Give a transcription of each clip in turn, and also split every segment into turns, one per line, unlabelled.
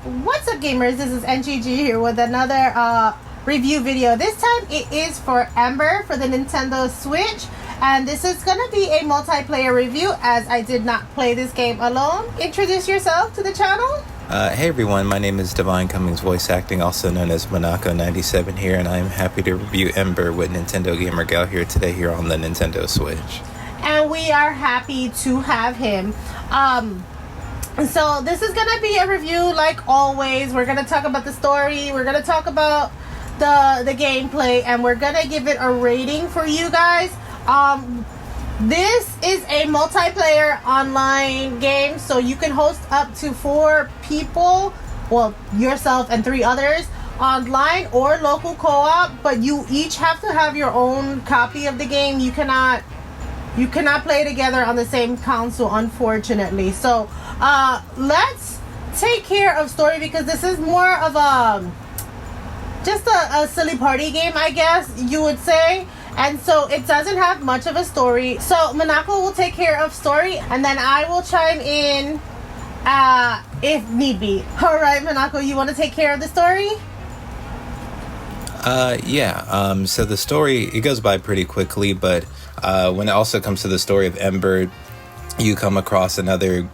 What's up, gamers? This is NGG here with another review video. This time it is for Embr for the Nintendo Switch, and this is gonna be a multiplayer review as I did not play this game alone. Introduce yourself to the channel.
Hey everyone, my name is Devine, Cummings voice acting, also known as Minako 97 here, and I am happy to review Embr with Nintendo Gamer Gal here today here on the Nintendo Switch.
And we are happy to have him. So this is gonna be a review like always. We're gonna talk about the story, we're gonna talk about the gameplay, and we're gonna give it a rating for you guys. This is a multiplayer online game, so you can host up to 4 people, well, yourself and 3 others, online or local co-op, but you each have to have your own copy of the game. You cannot play together on the same console, unfortunately. So let's take care of story, because this is more of just a silly party game, I guess you would say. And so it doesn't have much of a story. So Minako will take care of story, and then I will chime in if need be. Alright, Minako, you want to take care of the story?
So the story, it goes by pretty quickly, but when it also comes to the story of Embr, you come across another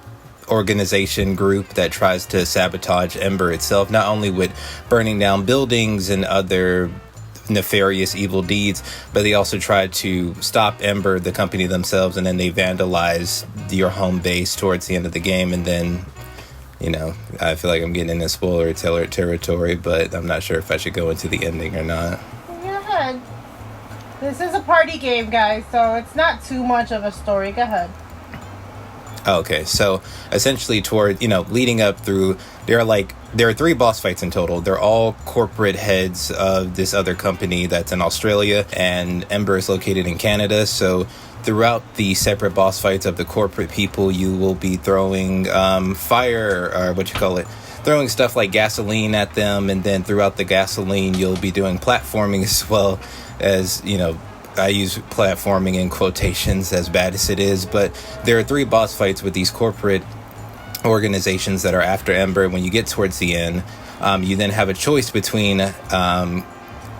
organization group that tries to sabotage Embr itself, not only with burning down buildings and other nefarious evil deeds, but they also try to stop Embr, the company themselves, and then they vandalize your home base towards the end of the game. And then, you know, I feel like I'm getting into spoiler territory, but I'm not sure if I should go into the ending or not.
Go ahead. This is a party game, guys, so it's not too much of a story. Go ahead.
Okay, so essentially toward, leading up through, there are 3 boss fights in total. They're all corporate heads of this other company that's in Australia, and Embr is located in Canada. So throughout the separate boss fights of the corporate people, you will be throwing fire, or throwing stuff like gasoline at them, and then throughout the gasoline, you'll be doing platforming as well as, I use platforming in quotations, as bad as it is, but there are 3 boss fights with these corporate organizations that are after Embr. When you get towards the end, you then have a choice between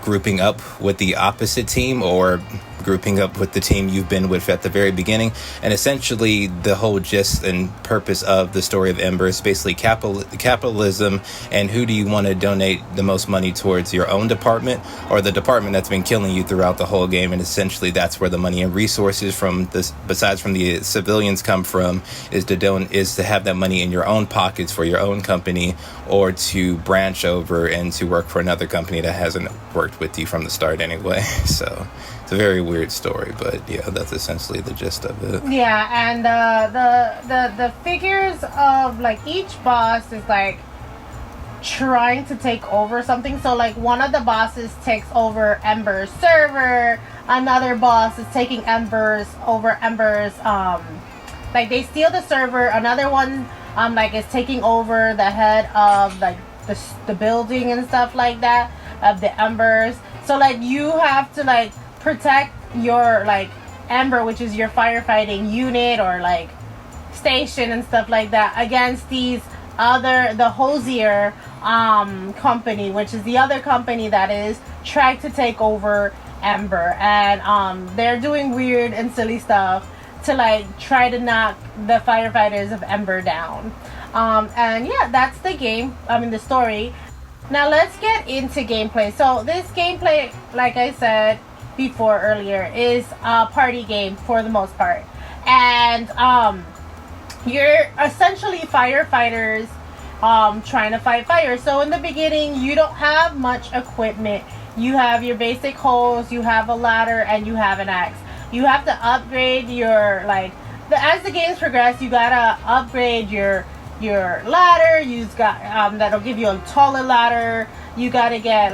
grouping up with the opposite team or grouping up with the team you've been with at the very beginning. And essentially the whole gist and purpose of the story of Embr is basically capitalism, and who do you want to donate the most money towards, your own department or the department that's been killing you throughout the whole game. And essentially that's where the money and resources from this, besides from the civilians, come from, is to have that money in your own pockets for your own company, or to branch over and to work for another company that hasn't worked with you from the start anyway. So it's a very weird story, but yeah, that's essentially the gist of it.
Yeah, and the figures of like each boss is like trying to take over something. So like one of the bosses takes over Embr's server, another boss is taking Embr's like they steal the server, another one is taking over the head of like the building and stuff like that of the Embrs. So like you have to like protect your like Embr, which is your firefighting unit or like station and stuff like that, against the Hosier company, which is the other company that is trying to take over Embr. And they're doing weird and silly stuff to like try to knock the firefighters of Embr down. And yeah, that's the story. Now let's get into gameplay. So this gameplay, like I said before earlier, is a party game for the most part. And you're essentially firefighters trying to fight fire. So in the beginning, you don't have much equipment. You have your basic hose, you have a ladder, and you have an axe. You have to upgrade your as the games progress, you gotta upgrade your ladder. You've got that'll give you a taller ladder. You gotta get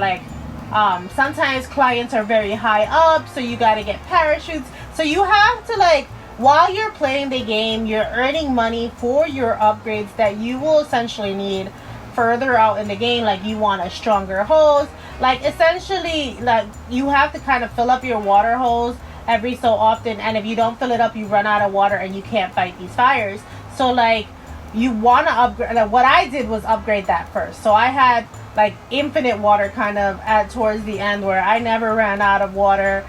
sometimes clients are very high up, so you gotta get parachutes. So you have to while you're playing the game, you're earning money for your upgrades that you will essentially need further out in the game. Like you want a stronger hose, essentially you have to kind of fill up your water hose every so often, and if you don't fill it up, you run out of water and you can't fight these fires. So you want to upgrade. Like, what I did was upgrade that first. So I had like infinite water kind of at towards the end where I never ran out of water.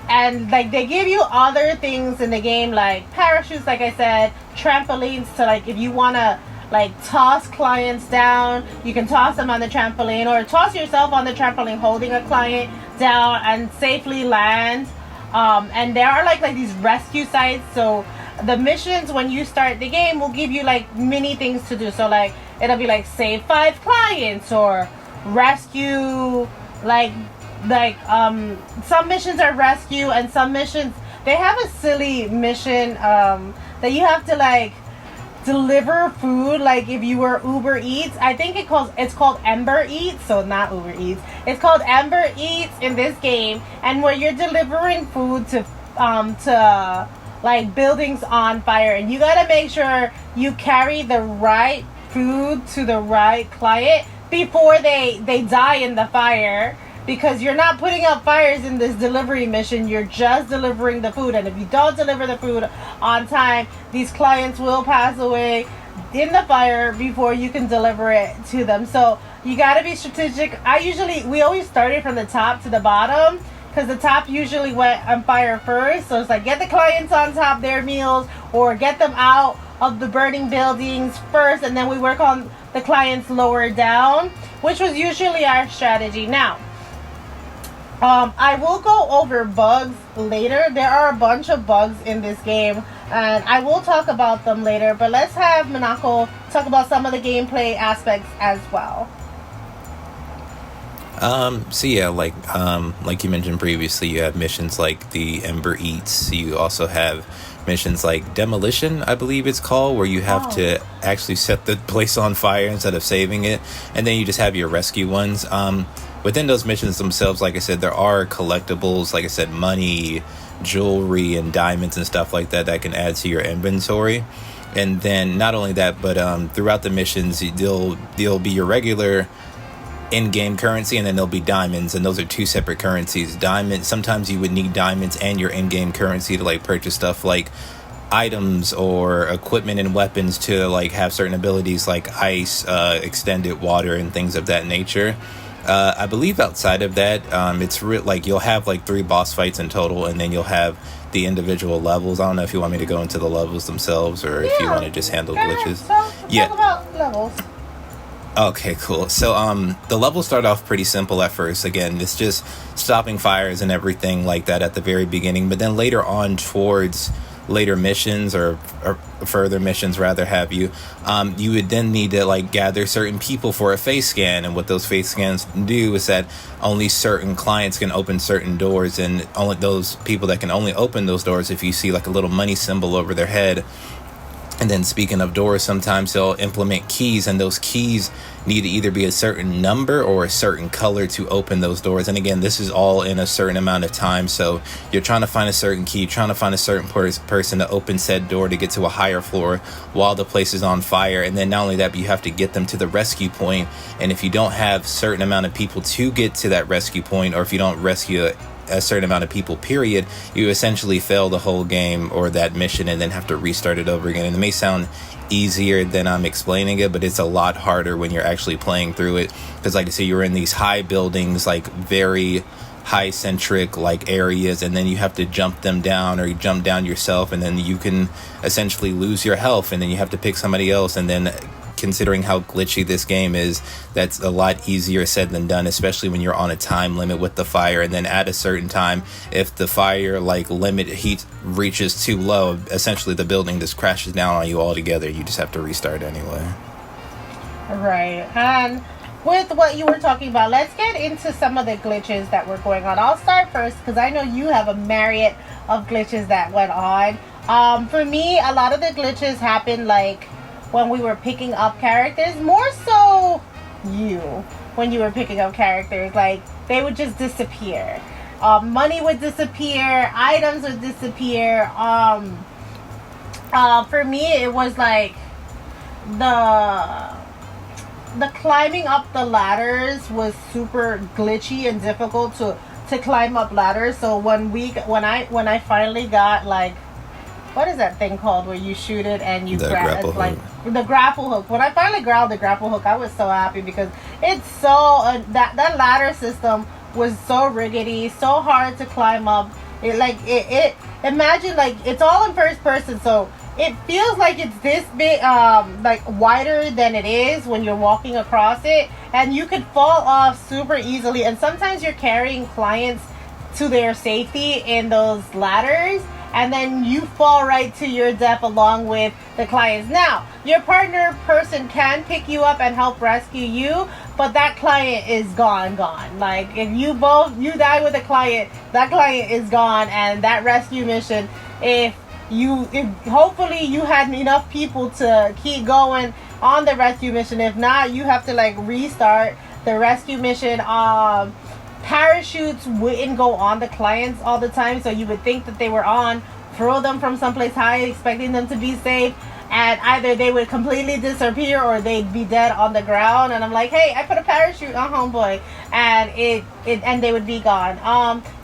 And like they give you other things in the game like parachutes, like I said, trampolines to like if you want to like toss clients down, you can toss them on the trampoline or toss yourself on the trampoline holding a client down and safely land. And there are like these rescue sites, so the missions when you start the game will give you like many things to do. So like it'll be like save 5 clients or rescue some missions are rescue, and some missions they have a silly mission that you have to like deliver food. Like if you were Uber Eats, I think it's called Embr Eats, so not Uber Eats, it's called Embr Eats in this game, and where you're delivering food to like buildings on fire, and you gotta make sure you carry the right food to the right client before they die in the fire, because you're not putting out fires in this delivery mission, you're just delivering the food, and if you don't deliver the food on time, these clients will pass away in the fire before you can deliver it to them. So you got to be strategic. We always started from the top to the bottom, because the top usually went on fire first. So it's like get the clients on top, their meals, or get them out of the burning buildings first, and then we work on the clients lower down, which was usually our strategy. Now I will go over bugs later. There are a bunch of bugs in this game, and I will talk about them later, but let's have Minako talk about some of the gameplay aspects as well.
So yeah, like you mentioned previously, you have missions like the Embr Eats. You also have missions like Demolition, I believe it's called, where you have to actually set the place on fire instead of saving it. And then you just have your rescue ones. Within those missions themselves, like I said, there are collectibles, like I said, money, jewelry, and diamonds and stuff like that can add to your inventory. And then not only that, but throughout the missions, there'll be your regular in-game currency, and then there'll be diamonds, and those are 2 separate currencies. Diamonds, sometimes you would need diamonds and your in-game currency to like purchase stuff like items or equipment and weapons to like have certain abilities like ice, extended water, and things of that nature. I believe outside of that, it's like you'll have like 3 boss fights in total, and then you'll have the individual levels. I don't know if you want me to go into the levels themselves or if you want to just handle glitches.
So talk about levels.
Okay, cool. So the levels start off pretty simple at first. Again, it's just stopping fires and everything like that at the very beginning, but then later on towards later missions or further missions rather have you would then need to like gather certain people for a face scan, and what those face scans do is that only certain clients can open certain doors, and only those people that can only open those doors if you see like a little money symbol over their head. And then speaking of doors, sometimes they'll implement keys, and those keys need to either be a certain number or a certain color to open those doors. And again, this is all in a certain amount of time. So you're trying to find a certain key, trying to find a certain person to open said door to get to a higher floor while the place is on fire. And then not only that, but you have to get them to the rescue point. And if you don't have a certain amount of people to get to that rescue point, or if you don't rescue a certain amount of people, period, you essentially fail the whole game or that mission and then have to restart it over again. And it may sound easier than I'm explaining it, but it's a lot harder when you're actually playing through it, because like I say, you're in these high buildings, like very high centric like areas, and then you have to jump them down, or you jump down yourself, and then you can essentially lose your health, and then you have to pick somebody else. And then considering how glitchy this game is, that's a lot easier said than done, especially when you're on a time limit with the fire. And then at a certain time, if the fire like limit heat reaches too low, essentially the building just crashes down on you altogether. You just have to restart anyway.
Right. And with what you were talking about, let's get into some of the glitches that were going on. I'll start first because I know you have a myriad of glitches that went on. For me, a lot of the glitches happened like when we were picking up characters, more so you, when you were picking up characters, like they would just disappear. Money would disappear, items would disappear. For me, it was like the climbing up the ladders was super glitchy and difficult to climb up ladders. So when I finally got like what is that thing called where you shoot it and you
The grapple hook.
like the grapple hook. When I finally grabbed the grapple hook, I was so happy because it's so that ladder system was so rickety, so hard to climb up. It imagine like it's all in first person, so it feels like it's this big, like wider than it is when you're walking across it, and you could fall off super easily. And sometimes you're carrying clients to their safety in those ladders, and then you fall right to your death along with the clients. Now, your partner person can pick you up and help rescue you, but that client is gone. Like, if you die with a client, that client is gone, and that rescue mission, if hopefully you had enough people to keep going on the rescue mission. If not, you have to like restart the rescue mission. Parachutes wouldn't go on the clients all the time, so you would think that they were on, throw them from someplace high expecting them to be safe, and either they would completely disappear or they'd be dead on the ground. And I'm like, hey, I put a parachute on homeboy, and and they would be gone.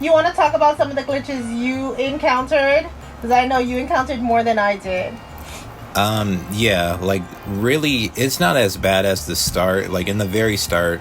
You want to talk about some of the glitches you encountered? Because I know you encountered more than I did.
Yeah, like really, it's not as bad as the start. Like in the very start,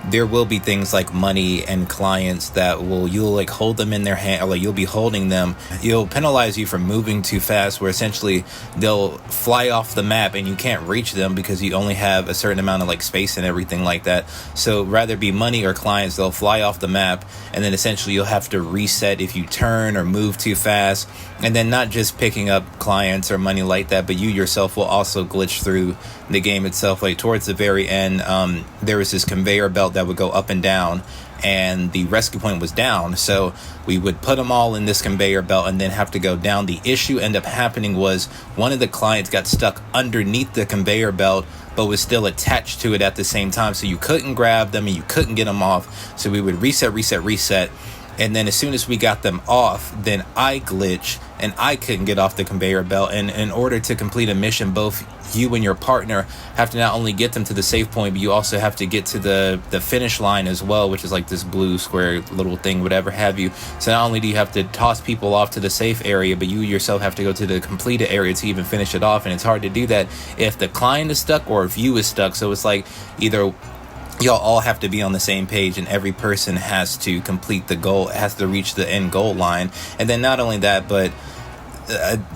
there will be things like money and clients that you'll like hold them in their hand, or like you'll be holding them. You'll penalize you for moving too fast, where essentially they'll fly off the map and you can't reach them because you only have a certain amount of like space and everything like that. So rather be money or clients, they'll fly off the map, and then essentially you'll have to reset if you turn or move too fast. And then not just picking up clients or money like that, but you yourself will also glitch through the game itself. Like towards the very end, there was this conveyor belt that would go up and down, and the rescue point was down. So we would put them all in this conveyor belt and then have to go down. The issue ended up happening was one of the clients got stuck underneath the conveyor belt, but was still attached to it at the same time. So you couldn't grab them and you couldn't get them off. So we would reset. And then as soon as we got them off, then I glitched and I couldn't get off the conveyor belt. And in order to complete a mission, both you and your partner have to not only get them to the safe point, but you also have to get to the finish line as well, which is like this blue square little thing, whatever have you. So not only do you have to toss people off to the safe area, but you yourself have to go to the completed area to even finish it off. And it's hard to do that if the client is stuck or if you is stuck. So it's like either y'all all have to be on the same page, and every person has to complete the goal, has to reach the end goal line. And then not only that, but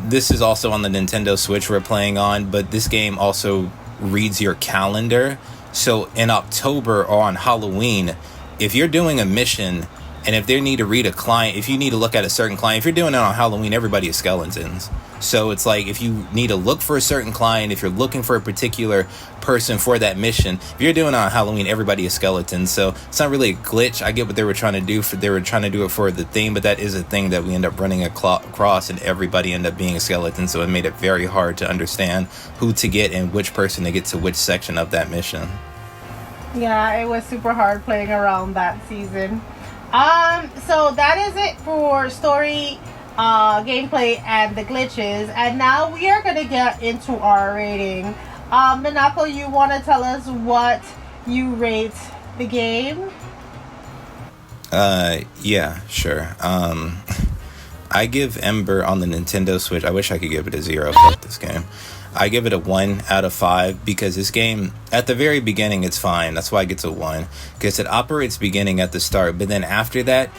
this is also on the Nintendo Switch we're playing on, but this game also reads your calendar. So in October or on Halloween, if you're doing a mission and if they need to read a client, if you need to look at a certain client, if you're doing it on Halloween, everybody is skeletons. So it's like if you need to look for a certain client, if you're looking for a particular person for that mission, if you're doing it on Halloween, everybody is skeletons. So it's not really a glitch. I get what they were trying to do. They were trying to do it for the theme, but that is a thing that we end up running across, and everybody end up being a skeleton. So it made it very hard to understand who to get and which person to get to which section of that mission.
Yeah, it was super hard playing around that season. So that is it for story, gameplay, and the glitches. And now we are going to get into our rating. Minako, you want to tell us what you rate the game?
Yeah, sure. I give Embr on the Nintendo Switch. I wish I could give it a 0. Fuck this game. I give it a 1 out of 5 because this game, at the very beginning, it's fine. That's why I get to 1, because it operates beginning at the start, but then after that,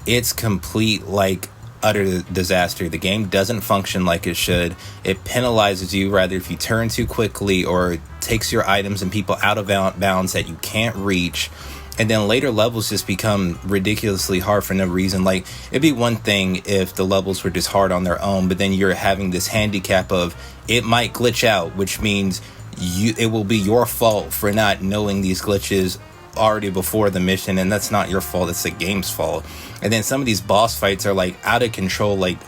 it's complete, like, utter disaster. The game doesn't function like it should. It penalizes you rather if you turn too quickly, or takes your items and people out of bounds that you can't reach. And then later levels just become ridiculously hard for no reason. Like, it'd be one thing if the levels were just hard on their own, but then you're having this handicap of it might glitch out, which means it will be your fault for not knowing these glitches already before the mission, and that's not your fault, it's the game's fault. And then some of these boss fights are like out of control, like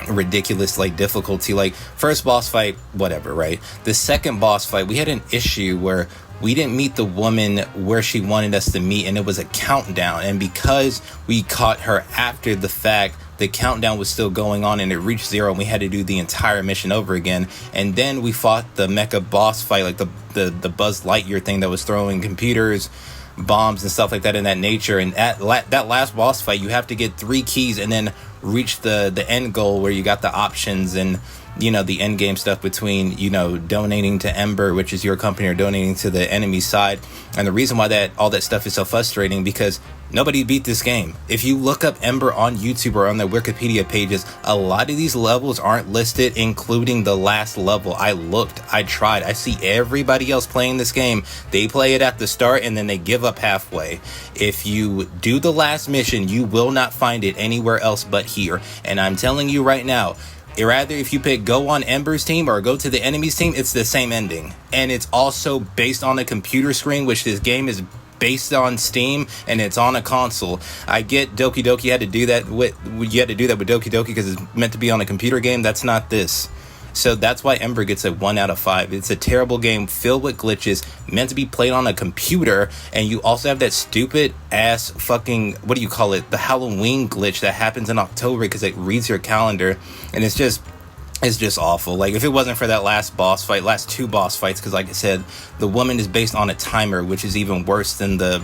ridiculous, like difficulty. Like first boss fight, whatever, right? The second boss fight, we had an issue where we didn't meet the woman where she wanted us to meet, and it was a countdown. And because we caught her after the fact, the countdown was still going on and it reached 0, and we had to do the entire mission over again. And then we fought the mecha boss fight, like the Buzz Lightyear thing that was throwing computers, bombs and stuff like that in that nature. And at that last boss fight, you have to get 3 keys and then reach the end goal where you got the options and, you know, the end game stuff between, you know, donating to Embr, which is your company, or donating to the enemy side. And the reason why that all that stuff is so frustrating, because nobody beat this game. If you look up Embr on YouTube or on their Wikipedia pages, a lot of these levels aren't listed, including the last level. I looked, I tried, I see everybody else playing this game. They play it at the start and then they give up halfway. If you do the last mission, you will not find it anywhere else but here. And I'm telling you right now, rather if you pick go on Embr's team or go to the enemy's team, it's the same ending. And it's also based on a computer screen, which this game is based on Steam, and it's on a console. I get Doki Doki had to do that with Doki Doki because it's meant to be on a computer game. That's not this. So that's why Embr gets a 1 out of 5. It's a terrible game filled with glitches, meant to be played on a computer, and you also have that stupid ass fucking, what do you call it, the Halloween glitch that happens in October because it reads your calendar, and it's just awful. Like, if it wasn't for that last two boss fights, because like I said, the woman is based on a timer, which is even worse than the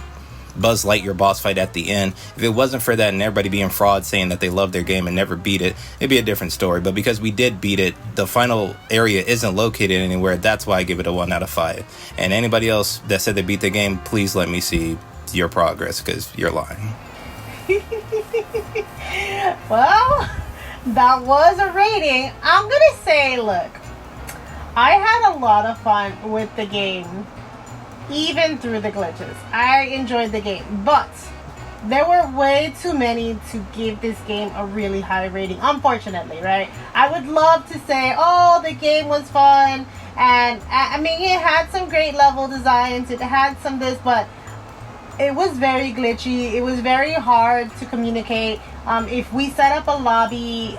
Buzz Lightyear boss fight at the end. If it wasn't for that and everybody being fraud saying that they love their game and never beat it, it'd be a different story. But because we did beat it, the final area isn't located anywhere. That's why I give it a 1 out of 5. And anybody else that said they beat the game, please let me see your progress, because you're lying.
Well, that was a rating. I'm gonna say, look, I had a lot of fun with the game, even through the glitches. I enjoyed the game, but there were way too many to give this game a really high rating, unfortunately, right? I would love to say, oh, the game was fun, and I mean, it had some great level designs, it had some this, but it was very glitchy. It was very hard to communicate. If we set up a lobby,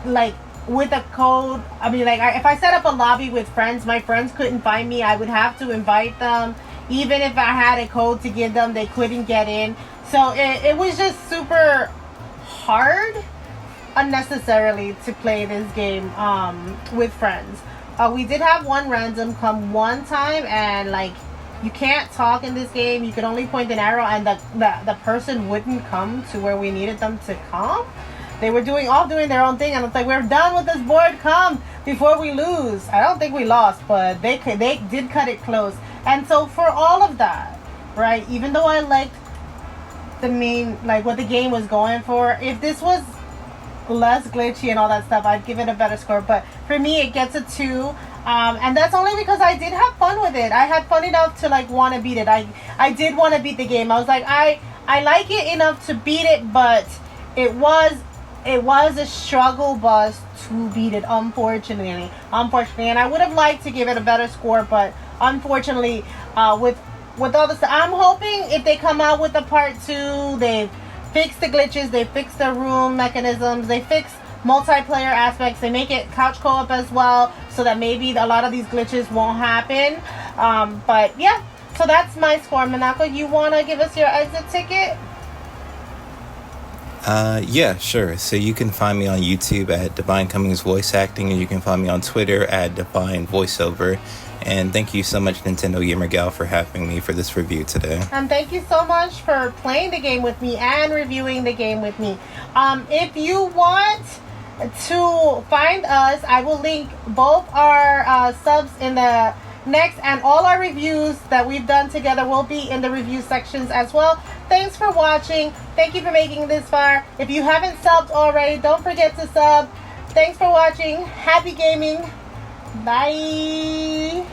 like with a code, I mean, like, if I set up a lobby with friends, my friends couldn't find me. I would have to invite them. Even if I had a code to give them, they couldn't get in. So it was just super hard, unnecessarily, to play this game with friends. We did have one random come one time, and like, you can't talk in this game. You could only point an arrow, and the person wouldn't come to where we needed them to come. They were doing their own thing, and it's like, we're done with this board. Come before we lose. I don't think we lost, but they did cut it close. And so for all of that, right? Even though I liked the main, like, what the game was going for, if this was less glitchy and all that stuff, I'd give it a better score. But for me, it gets a 2. And that's only because I did have fun with it. I had fun enough to like want to beat it. I did want to beat the game. I was like, I like it enough to beat it, but it was a struggle bus to beat it, unfortunately. And I would have liked to give it a better score, but unfortunately, with all the stuff, I'm hoping if they come out with a part 2, they fix the glitches, they fix the room mechanisms, they fix multiplayer aspects, they make it couch co-op as well, so that maybe a lot of these glitches won't happen. But yeah, so that's my score. Minako, you want to give us your exit ticket?
Yeah, sure. So you can find me on YouTube at Devine Cummings Voice Acting, and you can find me on Twitter at Devine Voiceover. And thank you so much, Nintendo Gamer Gal, for having me for this review today.
And thank you so much for playing the game with me and reviewing the game with me. If you want to find us, I will link both our subs in the next, and all our reviews that we've done together will be in the review sections as well. Thanks for watching. Thank you for making it this far. If you haven't subbed already, don't forget to sub. Thanks for watching. Happy gaming. Bye.